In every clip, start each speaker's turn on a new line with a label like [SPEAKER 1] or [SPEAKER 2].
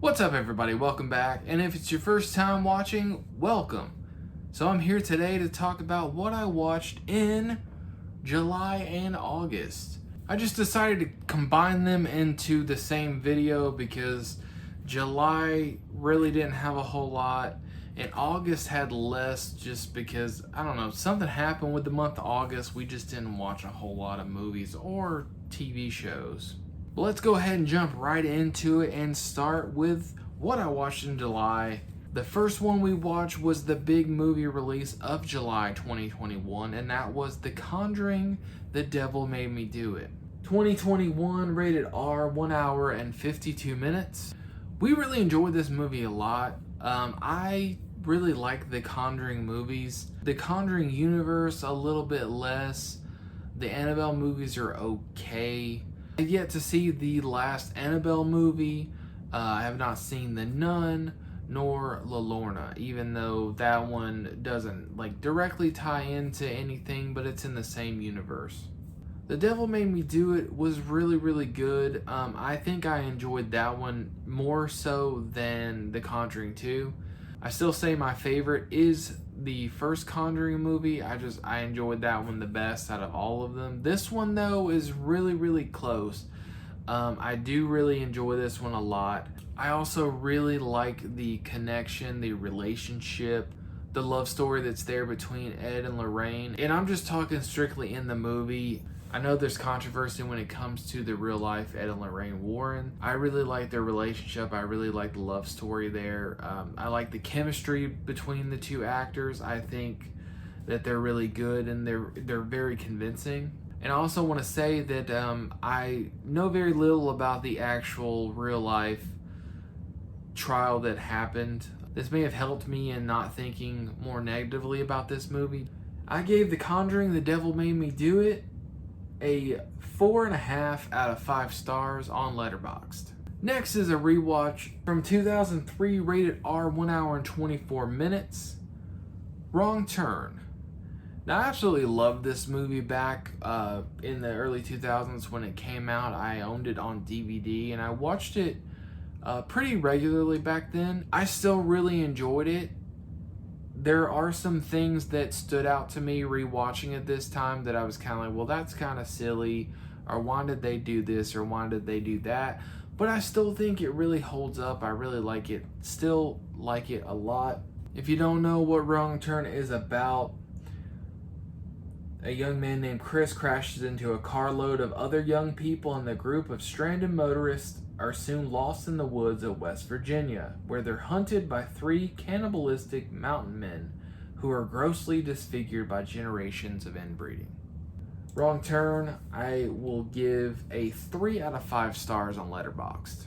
[SPEAKER 1] What's up, everybody? Welcome back. And if it's your first time watching, welcome. So I'm here today to talk about what I watched in July and August. I just decided to combine them into the same video because July really didn't have a whole lot and August had less just because, I don't know, something happened with the month of August. We just didn't watch a whole lot of movies or TV shows. But let's go ahead and jump right into it and start with what I watched in July. The first one we watched was the big movie release of July 2021, and that was The Conjuring, The Devil Made Me Do It. 2021, rated R, 1 hour and 52 minutes. We really enjoyed this movie a lot. I really like the Conjuring movies. The Conjuring universe, a little bit less. The Annabelle movies are okay. I've yet to see the last Annabelle movie. I have not seen The Nun nor La Llorona, even though that one doesn't directly tie into anything, but it's in the same universe. The Devil Made Me Do It was really good. I think I enjoyed that one more so than The Conjuring 2. I still say my favorite is the first Conjuring movie. I enjoyed that one the best out of all of them. This one though is really close. I do really enjoy this one a lot. I also really like the connection, the relationship, the love story that's there between Ed and Lorraine. And I'm just talking strictly in the movie. I know there's controversy when it comes to the real life Ed and Lorraine Warren. I really like their relationship. I really like the love story there. I like the chemistry between the two actors. I think that they're really good and they're very convincing. And I also want to say that I know very little about the actual real life trial that happened. This may have helped me in not thinking more negatively about this movie. I gave The Conjuring, The Devil Made Me Do It a 4.5 out of 5 stars on Letterboxd. Next is a rewatch from 2003, rated R, 1 hour and 24 minutes. Wrong Turn. Now, I absolutely loved this movie back in the early 2000s when it came out. I owned it on DVD and I watched it pretty regularly back then. I still really enjoyed it. There are some things that stood out to me rewatching it this time that I was kind of like, well, that's kind of silly, or why did they do this, or why did they do that? But I still think it really holds up. I really like it, still like it a lot. If you don't know what Wrong Turn is about, a young man named Chris crashes into a carload of other young people, and the group of stranded motorists are soon lost in the woods of West Virginia, where they're hunted by 3 cannibalistic mountain men who are grossly disfigured by generations of inbreeding. Wrong Turn, I will give a 3 out of 5 stars on Letterboxd.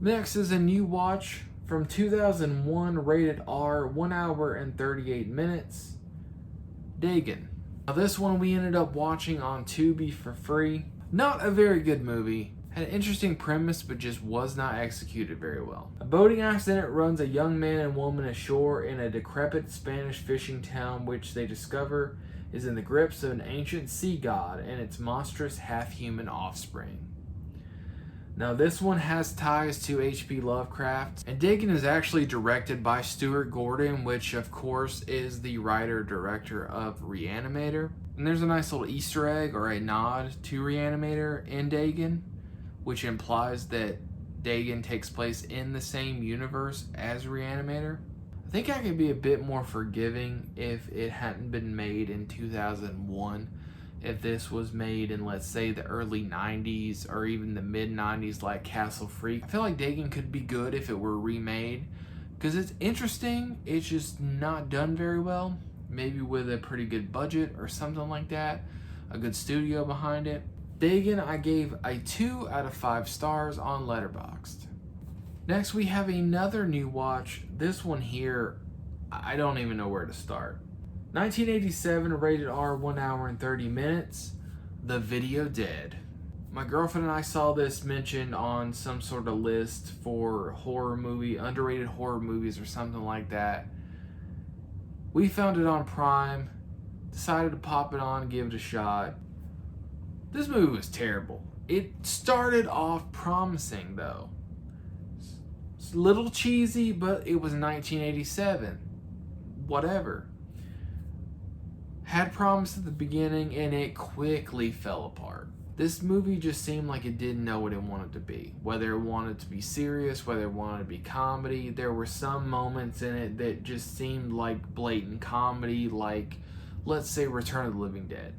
[SPEAKER 1] Next is a new watch from 2001, rated R, 1 hour and 38 minutes. Dagon. Now, this one we ended up watching on Tubi for free. Not a very good movie. Had an interesting premise, but just was not executed very well. A boating accident runs a young man and woman ashore in a decrepit Spanish fishing town, which they discover is in the grips of an ancient sea god and its monstrous half-human offspring. Now, this one has ties to H.P. Lovecraft, and Dagon is actually directed by Stuart Gordon, which of course is the writer-director of Reanimator. And there's a nice little Easter egg or a nod to Reanimator in Dagon, which implies that Dagon takes place in the same universe as Reanimator. I think I could be a bit more forgiving if it hadn't been made in 2001. If this was made in, let's say, the early 90s or even the mid 90s like Castle Freak. I feel like Dagon could be good if it were remade because it's interesting, it's just not done very well. Maybe with a pretty good budget or something like that, a good studio behind it. Dagon, I gave a 2 out of 5 stars on Letterboxd. Next, we have another new watch. This one here, I don't even know where to start. 1987, rated R, 1 hour and 30 minutes. The Video Dead. My girlfriend and I saw this mentioned on some sort of list for horror movie, underrated horror movies or something like that. We found it on Prime, decided to pop it on and give it a shot. This movie was terrible. It started off promising though. little cheesy, but it was 1987. Whatever. Had promise at the beginning, and it quickly fell apart. This movie just seemed like it didn't know what it wanted to be. Whether it wanted to be serious, whether it wanted to be comedy. There were some moments in it that just seemed like blatant comedy, like, let's say, Return of the Living Dead.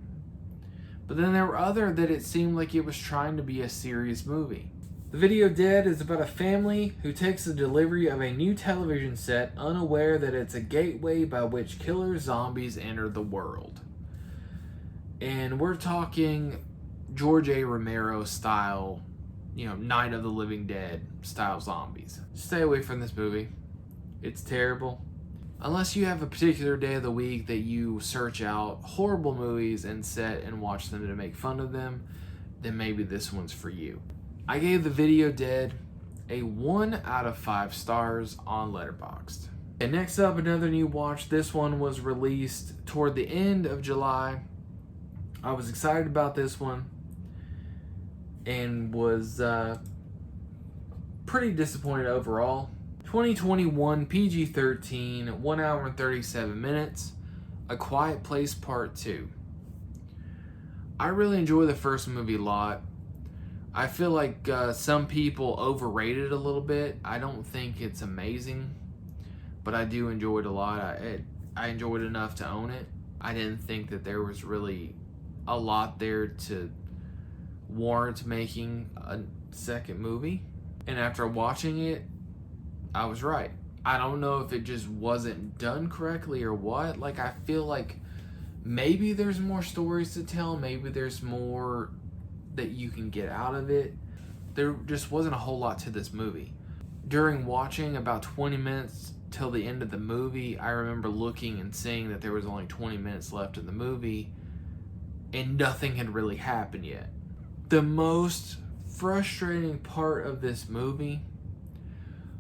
[SPEAKER 1] But then there were other that it seemed like it was trying to be a serious movie. The Video Dead is about a family who takes the delivery of a new television set, unaware that it's a gateway by which killer zombies enter the world. And we're talking George A. Romero style, Night of the Living Dead style zombies. Stay away from this movie. It's terrible. Unless you have a particular day of the week that you search out horrible movies and sit and watch them to make fun of them, then maybe this one's for you. I gave The Video Dead a 1 out of 5 stars on Letterboxd. And next up, another new watch. This one was released toward the end of July. I was excited about this one and was pretty disappointed overall. 2021 PG-13, 1 hour and 37 minutes, A Quiet Place Part 2. I really enjoy the first movie a lot. I feel like some people overrate it a little bit. I don't think it's amazing, but I do enjoy it a lot. I enjoyed it enough to own it. I didn't think that there was really a lot there to warrant making a second movie. And after watching it, I was right. I don't know if it just wasn't done correctly or what. Like, I feel like maybe there's more stories to tell. Maybe there's more that you can get out of it. There just wasn't a whole lot to this movie. During watching about 20 minutes till the end of the movie, I remember looking and seeing that there was only 20 minutes left in the movie and nothing had really happened yet. The most frustrating part of this movie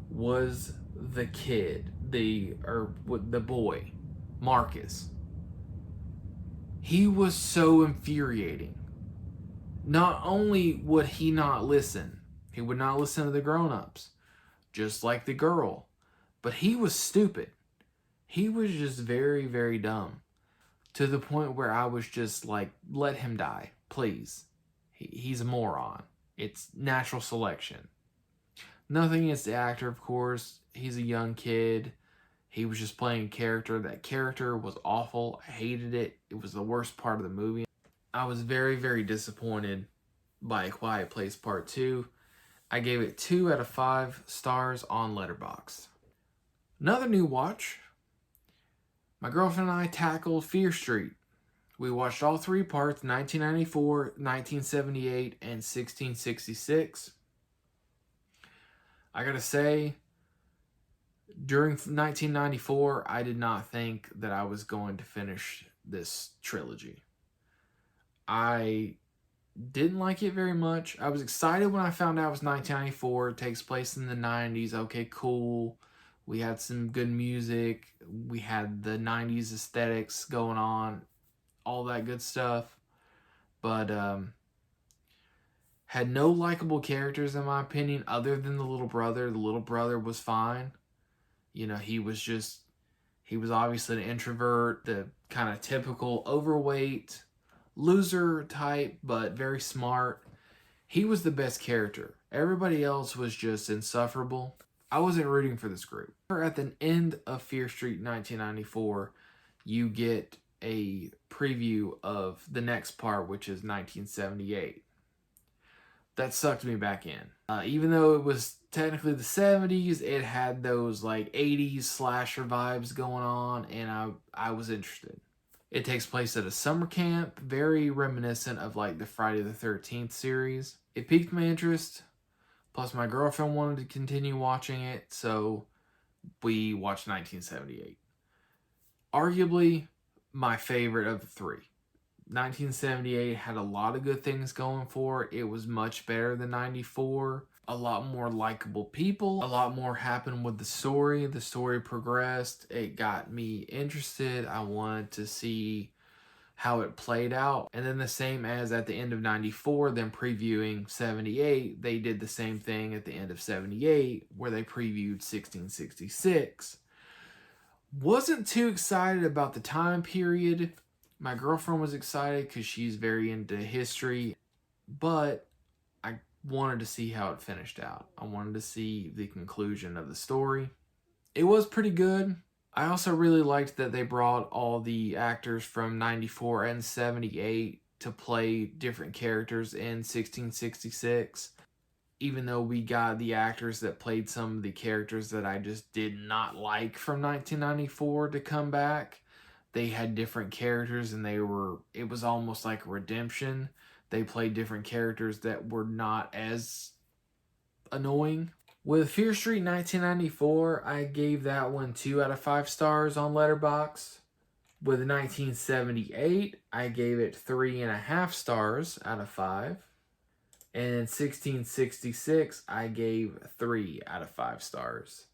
[SPEAKER 1] was the kid, the boy, Marcus. He was so infuriating. Not only would he not listen, he would not listen to the grown-ups, just like the girl, but he was stupid. He was just very, very dumb, to the point where I was just like, let him die, please. He's a moron. It's natural selection. Nothing against the actor, of course. He's a young kid. He was just playing a character. That character was awful. I hated it. It was the worst part of the movie. I was very, very disappointed by A Quiet Place Part 2. I gave it 2 out of 5 stars on Letterboxd. Another new watch. My girlfriend and I tackled Fear Street. We watched all 3 parts, 1994, 1978, and 1666. I gotta say, during 1994, I did not think that I was going to finish this trilogy. I didn't like it very much. I was excited when I found out it was 1994. It takes place in the 90s. Okay, cool. We had some good music. We had the 90s aesthetics going on. All that good stuff. But had no likable characters, in my opinion, other than the little brother. The little brother was fine. He was obviously an introvert, the kind of typical overweight loser type, but very smart. He was the best character. Everybody else was just insufferable. I wasn't rooting for this group. At the end of Fear Street 1994, you get a preview of the next part, which is 1978. That sucked me back in. Even though it was technically the 70s, it had those like 80s slasher vibes going on, and I was interested. It takes place at a summer camp, very reminiscent of like the Friday the 13th series. It piqued my interest, plus my girlfriend wanted to continue watching it, so we watched 1978. Arguably my favorite of the 3. 1978 had a lot of good things going for it. It was much better than 94. A lot more likable people. A lot more happened with the story. The story progressed. It got me interested. I wanted to see how it played out. And then the same as at the end of 94, then previewing 78, they did the same thing at the end of 78 where they previewed 1666. Wasn't too excited about the time period. My girlfriend was excited because she's very into history, but I wanted to see how it finished out. I wanted to see the conclusion of the story. It was pretty good. I also really liked that they brought all the actors from 94 and 78 to play different characters in 1666. Even though we got the actors that played some of the characters that I just did not like from 1994 to come back, they had different characters and it was almost like a redemption. They played different characters that were not as annoying. With Fear Street 1994, I gave that one 2 out of 5 stars on Letterboxd. With 1978, I gave it 3.5 stars out of 5. And in 1666, I gave 3 out of 5 stars.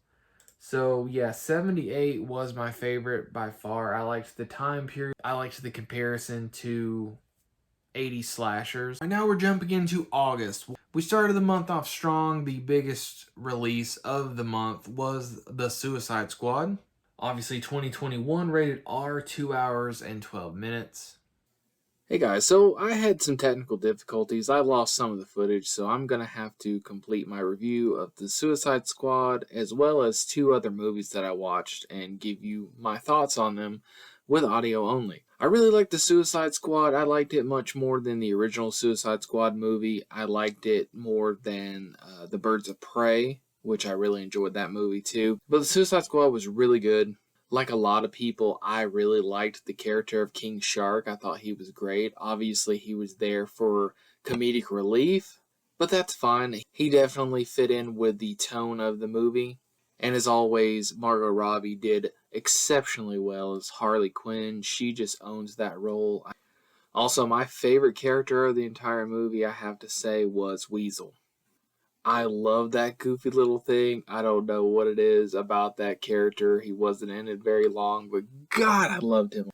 [SPEAKER 1] So yeah, 78 was my favorite by far. I liked the time period. I liked the comparison to 80 slashers. And now we're jumping into August. We started the month off strong. The biggest release of the month was The Suicide Squad. Obviously 2021, rated R, 2 hours and 12 minutes. Hey guys, so I had some technical difficulties. I lost some of the footage, so I'm going to have to complete my review of The Suicide Squad as well as 2 other movies that I watched and give you my thoughts on them with audio only. I really liked The Suicide Squad. I liked it much more than the original Suicide Squad movie. I liked it more than The Birds of Prey, which I really enjoyed that movie too. But The Suicide Squad was really good. Like a lot of people, I really liked the character of King Shark. I thought he was great. Obviously, he was there for comedic relief, but that's fine. He definitely fit in with the tone of the movie. And as always, Margot Robbie did exceptionally well as Harley Quinn. She just owns that role. Also, my favorite character of the entire movie, I have to say, was Weasel. I love that goofy little thing. I don't know what it is about that character. He wasn't in it very long, but God, I loved him.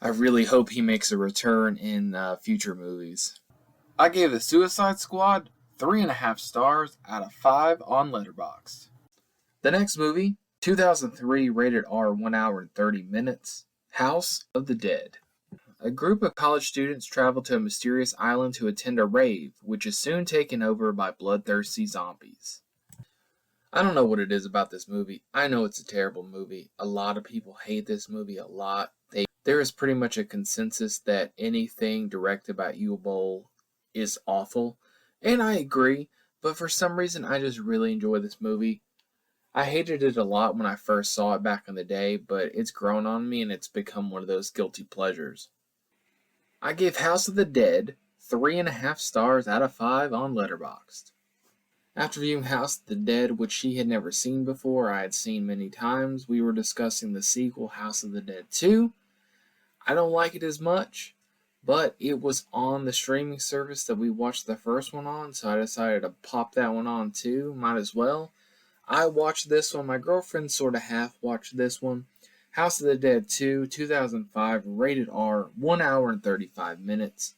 [SPEAKER 1] I really hope he makes a return in future movies. I gave The Suicide Squad 3.5 stars out of 5 on Letterboxd. The next movie, 2003, rated R, 1 hour and 30 minutes, House of the Dead. A group of college students travel to a mysterious island to attend a rave, which is soon taken over by bloodthirsty zombies. I don't know what it is about this movie. I know it's a terrible movie. A lot of people hate this movie a lot. There is pretty much a consensus that anything directed by Uwe Boll is awful, and I agree, but for some reason I just really enjoy this movie. I hated it a lot when I first saw it back in the day, but it's grown on me and it's become one of those guilty pleasures. I gave House of the Dead 3.5 stars out of 5 on Letterboxd. After viewing House of the Dead, which she had never seen before, I had seen many times, we were discussing the sequel, House of the Dead 2. I don't like it as much, but it was on the streaming service that we watched the first one on, so I decided to pop that one on too. Might as well. I watched this one. My girlfriend sort of half watched this one. House of the Dead 2, 2005, rated R, 1 hour and 35 minutes.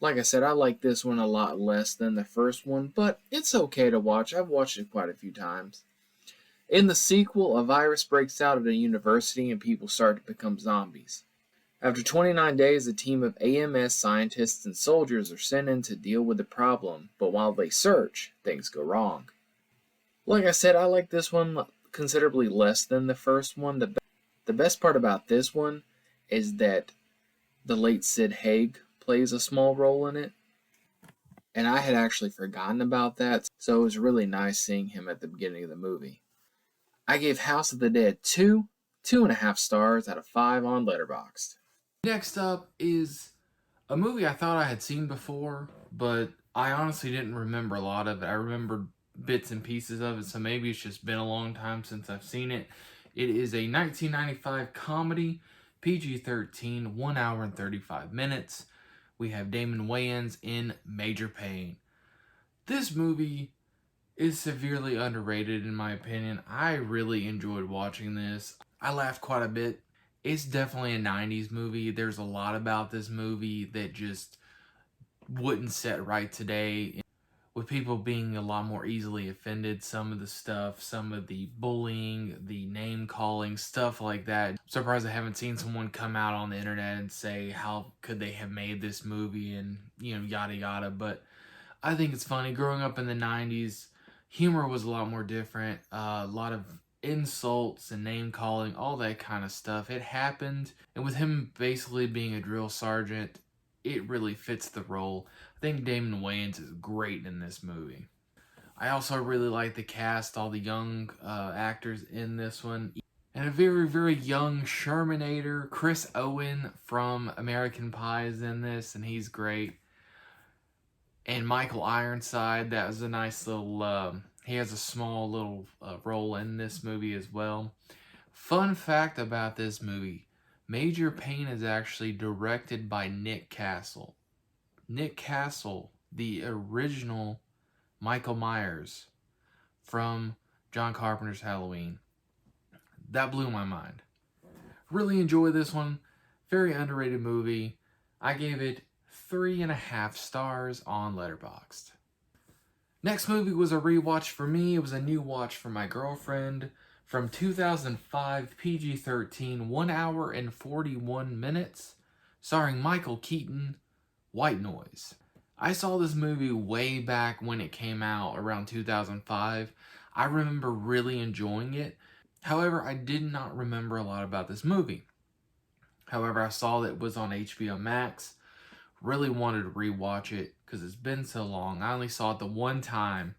[SPEAKER 1] Like I said, I like this one a lot less than the first one, but it's okay to watch. I've watched it quite a few times. In the sequel, a virus breaks out at a university and people start to become zombies. After 29 days, a team of AMS scientists and soldiers are sent in to deal with the problem, but while they search, things go wrong. Like I said, I like this one considerably less than the first one. The best part about this one is that the late Sid Haig plays a small role in it. And I had actually forgotten about that, so it was really nice seeing him at the beginning of the movie. I gave House of the Dead 2.5 stars out of 5 on Letterboxd. Next up is a movie I thought I had seen before, but I honestly didn't remember a lot of it. I remembered bits and pieces of it, so maybe it's just been a long time since I've seen it. It is a 1995 comedy, PG-13, 1 hour and 35 minutes. We have Damon Wayans in major pain. This movie is severely underrated in my opinion. I really enjoyed watching this. I laughed quite a bit. It's definitely a 90s movie. There's a lot about this movie that just wouldn't set right today, with people being a lot more easily offended. Some of the stuff, some of the bullying, the name calling, stuff like that. I'm surprised I haven't seen someone come out on the internet and say how could they have made this movie and, yada yada. But I think it's funny. Growing up in the 90s, humor was a lot more different. A lot of insults and name calling, all that kind of stuff. It happened. And with him basically being a drill sergeant, it really fits the role. I think Damon Wayans is great in this movie. I also really like the cast, all the young actors in this one. And a very, very young Shermanator, Chris Owen from American Pie is in this, and he's great. And Michael Ironside, that was a nice little, he has a small little role in this movie as well. Fun fact about this movie, Major Payne is actually directed by Nick Castle. Nick Castle, the original Michael Myers from John Carpenter's Halloween. That blew my mind. Really enjoyed this one. Very underrated movie. I gave it 3.5 stars on Letterboxd. Next movie was a rewatch for me. It was a new watch for my girlfriend. From 2005, PG-13, 1 hour and 41 minutes, starring Michael Keaton, White Noise. I saw this movie way back when it came out, around 2005. I remember really enjoying it. However, I did not remember a lot about this movie. However, I saw that it was on HBO Max. Really wanted to rewatch it because it's been so long. I only saw it the one time.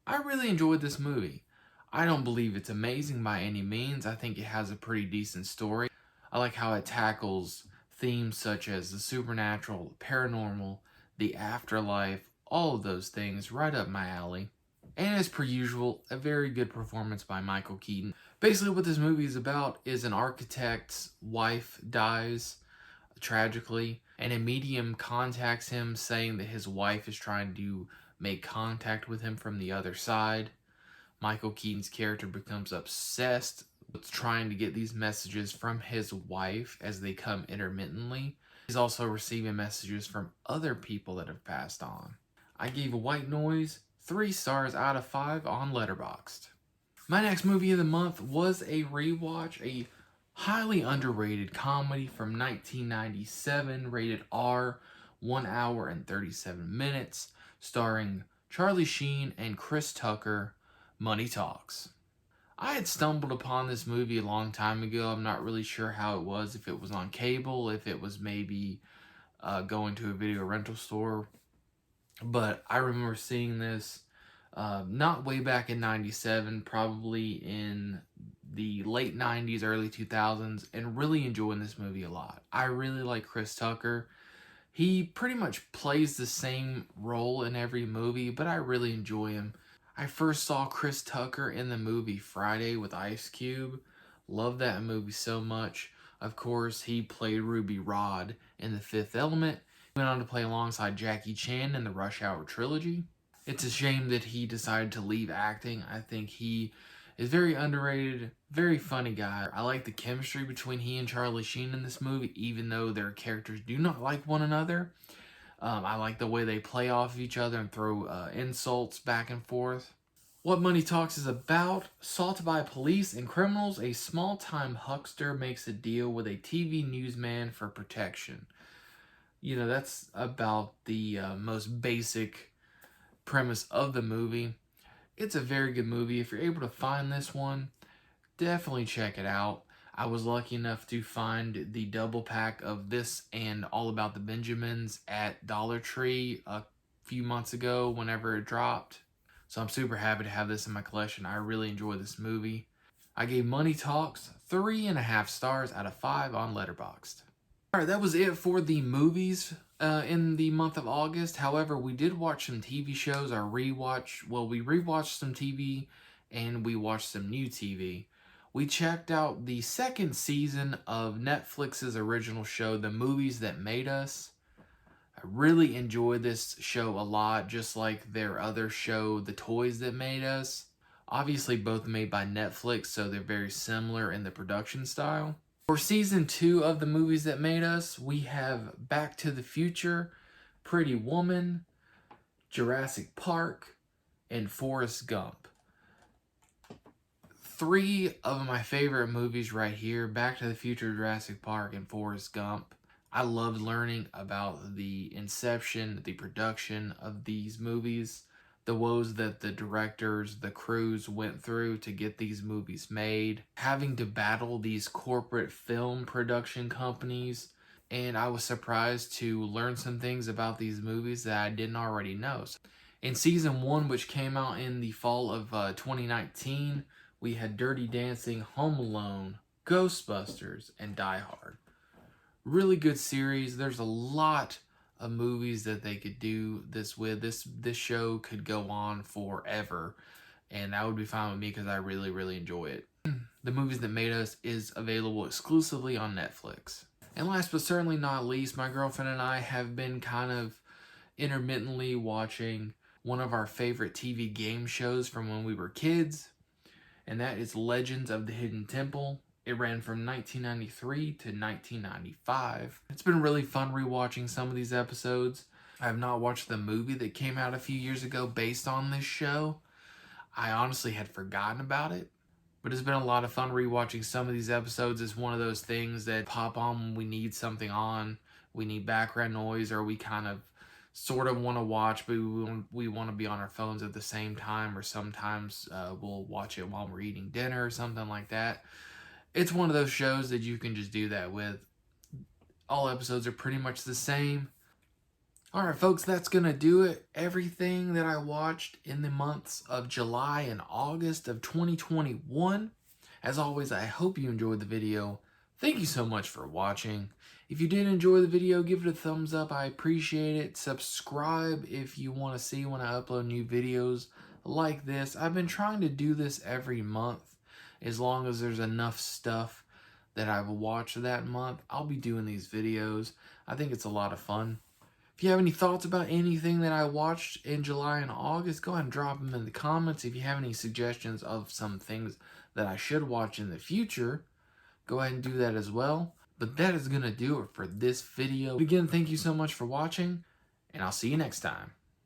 [SPEAKER 1] I really enjoyed this movie. I don't believe it's amazing by any means. I think it has a pretty decent story. I like how it tackles themes such as the supernatural, the paranormal, the afterlife, all of those things right up my alley. And as per usual, a very good performance by Michael Keaton. Basically what this movie is about is an architect's wife dies tragically, and a medium contacts him saying that his wife is trying to make contact with him from the other side. Michael Keaton's character becomes obsessed with trying to get these messages from his wife as they come intermittently. He's also receiving messages from other people that have passed on. I gave White Noise 3 stars out of 5 on Letterboxd. My next movie of the month was a rewatch, a highly underrated comedy from 1997, rated R, 1 hour and 37 minutes, starring Charlie Sheen and Chris Tucker, Money Talks. I had stumbled upon this movie a long time ago. I'm not really sure how it was, if it was on cable, if it was maybe going to a video rental store. But I remember seeing this not way back in 97, probably in the late 90s, early 2000s, and really enjoying this movie a lot. I really like Chris Tucker. He pretty much plays the same role in every movie, but I really enjoy him. I first saw Chris Tucker in the movie Friday with Ice Cube. Love that movie so much. Of course, he played Ruby Rhod in The Fifth Element. He went on to play alongside Jackie Chan in the Rush Hour trilogy. It's a shame that he decided to leave acting. I think he is very underrated, very funny guy. I like the chemistry between he and Charlie Sheen in this movie, even though their characters do not like one another. I like the way they play off of each other and throw insults back and forth. What Money Talks is about: assaulted by police and criminals, a small-time huckster makes a deal with a TV newsman for protection. That's about the most basic premise of the movie. It's a very good movie. If you're able to find this one, definitely check it out. I was lucky enough to find the double pack of this and All About the Benjamins at Dollar Tree a few months ago whenever it dropped. So I'm super happy to have this in my collection. I really enjoy this movie. I gave Money Talks 3.5 stars out of 5 on Letterboxd. Alright, that was it for the movies in the month of August. However, we did watch some TV shows. We rewatched some TV and we watched some new TV. We checked out the second season of Netflix's original show, The Movies That Made Us. I really enjoyed this show a lot, just like their other show, The Toys That Made Us. Obviously, both made by Netflix, so they're very similar in the production style. For season 2 of the movies that made us, we have Back to the Future, Pretty Woman, Jurassic Park, and Forrest Gump. 3 of my favorite movies right here, Back to the Future, Jurassic Park, and Forrest Gump. I loved learning about the inception, the production of these movies, the woes that the directors, the crews went through to get these movies made, having to battle these corporate film production companies, and I was surprised to learn some things about these movies that I didn't already know. In season 1, which came out in the fall of 2019, we had Dirty Dancing, Home Alone, Ghostbusters, and Die Hard. Really good series. There's a lot of movies that they could do this with. This show could go on forever, and that would be fine with me because I really enjoy it. The Movies That Made Us is available exclusively on Netflix. And last but certainly not least, my girlfriend and I have been kind of intermittently watching one of our favorite TV game shows from when we were kids, and that is Legends of the Hidden Temple. It ran from 1993 to 1995. It's been really fun rewatching some of these episodes. I have not watched the movie that came out a few years ago based on this show. I honestly had forgotten about it. But it's been a lot of fun rewatching some of these episodes. It's one of those things that pop on when we need something on. We need background noise, or we kind of sort of want to watch, but we want to be on our phones at the same time, or sometimes we'll watch it while we're eating dinner or something like that. It's one of those shows that you can just do that with. All episodes are pretty much the same. Alright folks, that's going to do it. Everything that I watched in the months of July and August of 2021. As always, I hope you enjoyed the video. Thank you so much for watching. If you did enjoy the video, give it a thumbs up. I appreciate it. Subscribe if you want to see when I upload new videos like this. I've been trying to do this every month. As long as there's enough stuff that I've watched that month, I'll be doing these videos. I think it's a lot of fun. If you have any thoughts about anything that I watched in July and August, go ahead and drop them in the comments. If you have any suggestions of some things that I should watch in the future, go ahead and do that as well. But that is going to do it for this video. Again, thank you so much for watching, and I'll see you next time.